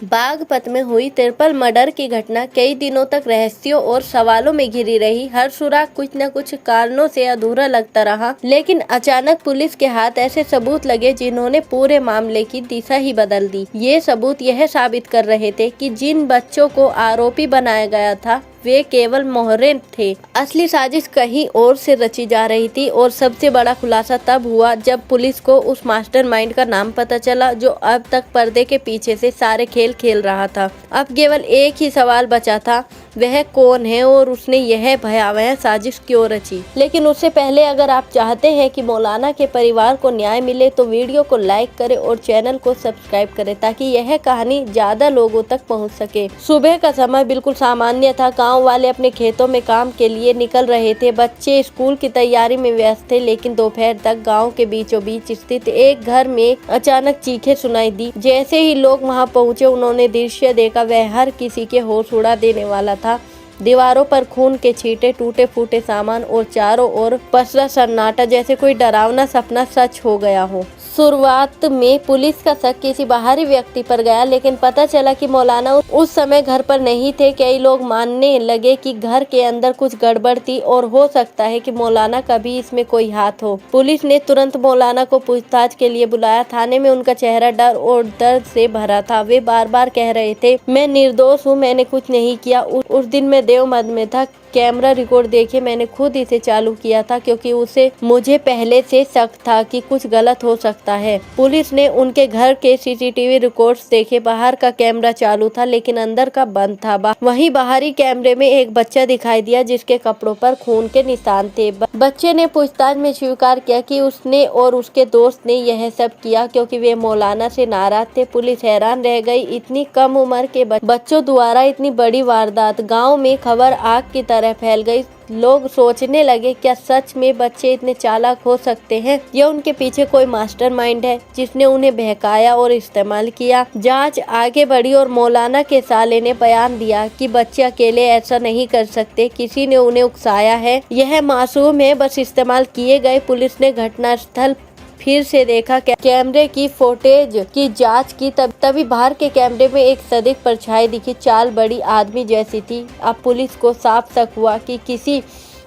बागपत में हुई triple murder की घटना कई दिनों तक रहस्यों और सवालों में घिरी रही। हर सुराग कुछ न कुछ कारणों से अधूरा लगता रहा, लेकिन अचानक पुलिस के हाथ ऐसे सबूत लगे जिन्होंने पूरे मामले की दिशा ही बदल दी। ये सबूत यह साबित कर रहे थे कि जिन बच्चों को आरोपी बनाया गया था वे केवल मोहरे थे। असली साजिश कहीं और से रची जा रही थी और सबसे बड़ा खुलासा तब हुआ जब पुलिस को उस मास्टरमाइंड का नाम पता चला जो अब तक पर्दे के पीछे से सारे खेल खेल रहा था। अब केवल एक ही सवाल बचा था, वह कौन है और उसने यह भयावह साजिश क्यों रची। लेकिन उससे पहले अगर आप चाहते हैं कि मौलाना के परिवार को न्याय मिले तो वीडियो को लाइक करें और चैनल को सब्सक्राइब करें ताकि यह कहानी ज्यादा लोगों तक पहुंच सके। सुबह का समय बिल्कुल सामान्य था। गांव वाले अपने खेतों में काम के लिए निकल रहे थे। बच्चे स्कूल की तैयारी में व्यस्त थे, लेकिन दोपहर तक गांव के बीचों बीच स्थित एक घर में अचानक चीखें सुनाई दी। जैसे ही लोग वहां पहुंचे उन्होंने दृश्य देखा वह हर किसी के होश उड़ा देने वाला था। दीवारों पर खून के छींटे, टूटे फूटे सामान और चारों ओर पसरा सन्नाटा, जैसे कोई डरावना सपना सच हो गया हो। शुरुआत में पुलिस का शक किसी बाहरी व्यक्ति पर गया, लेकिन पता चला कि मौलाना उस समय घर पर नहीं थे। कई लोग मानने लगे कि घर के अंदर कुछ गड़बड़ थी और हो सकता है कि मौलाना का भी इसमें कोई हाथ हो। पुलिस ने तुरंत मौलाना को पूछताछ के लिए बुलाया। थाने में उनका चेहरा डर और दर्द से भरा था। वे बार बार कह रहे थे, मैं निर्दोष हूँ, मैंने कुछ नहीं किया। उस दिन मैं देवमद में था। कैमरा रिकॉर्ड देखे, मैंने खुद इसे चालू किया था क्योंकि मुझे पहले से शक था कि कुछ गलत हो सकता है। पुलिस ने उनके घर के सीसीटीवी रिकॉर्ड्स देखे। बाहर का कैमरा चालू था लेकिन अंदर का बंद था। वहीं बाहरी कैमरे में एक बच्चा दिखाई दिया जिसके कपड़ों पर खून के निशान थे। बच्चे ने पूछताछ में स्वीकार किया कि उसने और उसके दोस्त ने यह सब किया क्योंकि वे मौलाना से नाराज थे। पुलिस हैरान रह गई, इतनी कम उम्र के बच्चों द्वारा इतनी बड़ी वारदात। गाँव में खबर आग की तरह फैल गई। लोग सोचने लगे, क्या सच में बच्चे इतने चालाक हो सकते हैं या उनके पीछे कोई मास्टरमाइंड है जिसने उन्हें बहकाया और इस्तेमाल किया। जांच आगे बढ़ी और मौलाना के साले ने बयान दिया कि बच्चे अकेले ऐसा नहीं कर सकते, किसी ने उन्हें उकसाया है, यह मासूम है, बस इस्तेमाल किए गए। पुलिस ने घटनास्थल फिर से देखा, कैमरे की फुटेज की जांच की। तभी बाहर के कैमरे में एक सदिक परछाई दिखी। चाल बड़ी आदमी जैसी थी। अब पुलिस को साफ शक हुआ कि किसी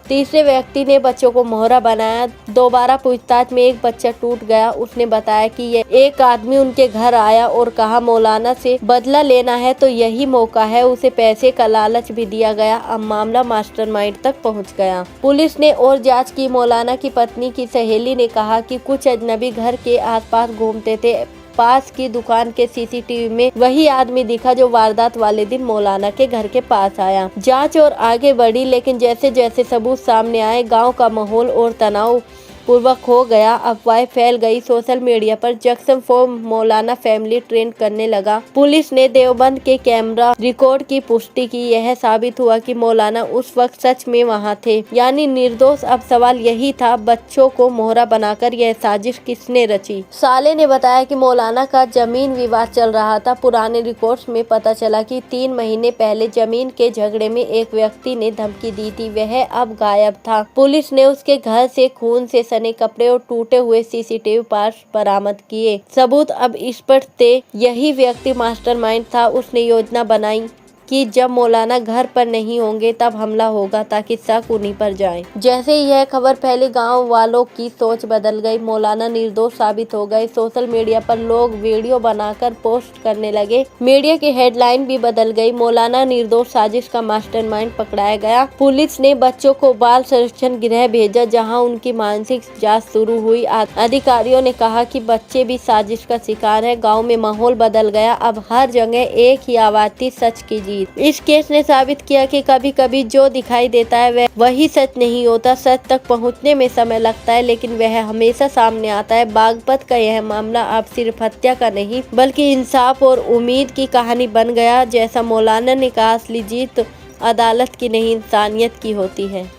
तीसरे व्यक्ति ने बच्चों को मोहरा बनाया। दोबारा पूछताछ में एक बच्चा टूट गया। उसने बताया कि ये एक आदमी उनके घर आया और कहा मौलाना से बदला लेना है तो यही मौका है। उसे पैसे का लालच भी दिया गया। अब मामला मास्टरमाइंड तक पहुंच गया। पुलिस ने और जांच की। मौलाना की पत्नी की सहेली ने कहा कि कुछ अजनबी घर के आसपास घूमते थे। पास की दुकान के सीसीटीवी में वही आदमी दिखा जो वारदात वाले दिन मौलाना के घर के पास आया। जांच और आगे बढ़ी, लेकिन जैसे जैसे सबूत सामने आए गांव का माहौल और तनाव पूर्वक हो गया। अफवाहें फैल गई। सोशल मीडिया पर junction for Maulana family trend करने लगा। पुलिस ने देवबंद के कैमरा रिकॉर्ड की पुष्टि की। यह साबित हुआ कि मौलाना उस वक्त सच में वहां थे, यानी निर्दोष। अब सवाल यही था, बच्चों को मोहरा बनाकर यह साजिश किसने रची। साले ने बताया कि मौलाना का जमीन विवाद चल रहा था। पुराने रिकॉर्ड्स में पता चला कि 3 महीने पहले जमीन के झगड़े में एक व्यक्ति ने धमकी दी थी। वह अब गायब था। पुलिस ने उसके घर से खून से सने कपड़े और टूटे हुए सीसीटीवी पार्ट्स बरामद किए। सबूत अब स्पष्ट थे, यही व्यक्ति मास्टरमाइंड था। उसने योजना बनाई कि जब मौलाना घर पर नहीं होंगे तब हमला होगा ताकि शक उन्हीं पर जाए। जैसे ही यह खबर फैली गांव वालों की सोच बदल गई। मौलाना निर्दोष साबित हो गए। सोशल मीडिया पर लोग वीडियो बनाकर पोस्ट करने लगे। मीडिया की हेडलाइन भी बदल गई, मौलाना निर्दोष, साजिश का मास्टरमाइंड पकड़ाया गया। पुलिस ने बच्चों को बाल संरक्षण गृह भेजा जहाँ उनकी मानसिक जाँच शुरू हुई। अधिकारियों ने कहा कि बच्चे भी साजिश का शिकार है। गाँव में माहौल बदल गया। अब हर जगह एक ही आवाज थी, सच की जीत। इस केस ने साबित किया कि कभी कभी जो दिखाई देता है वही सच नहीं होता। सच तक पहुंचने में समय लगता है, लेकिन वह हमेशा सामने आता है। बागपत का यह मामला अब सिर्फ हत्या का नहीं बल्कि इंसाफ और उम्मीद की कहानी बन गया। जैसा मौलाना ने कहा, असली जीत अदालत की नहीं इंसानियत की होती है।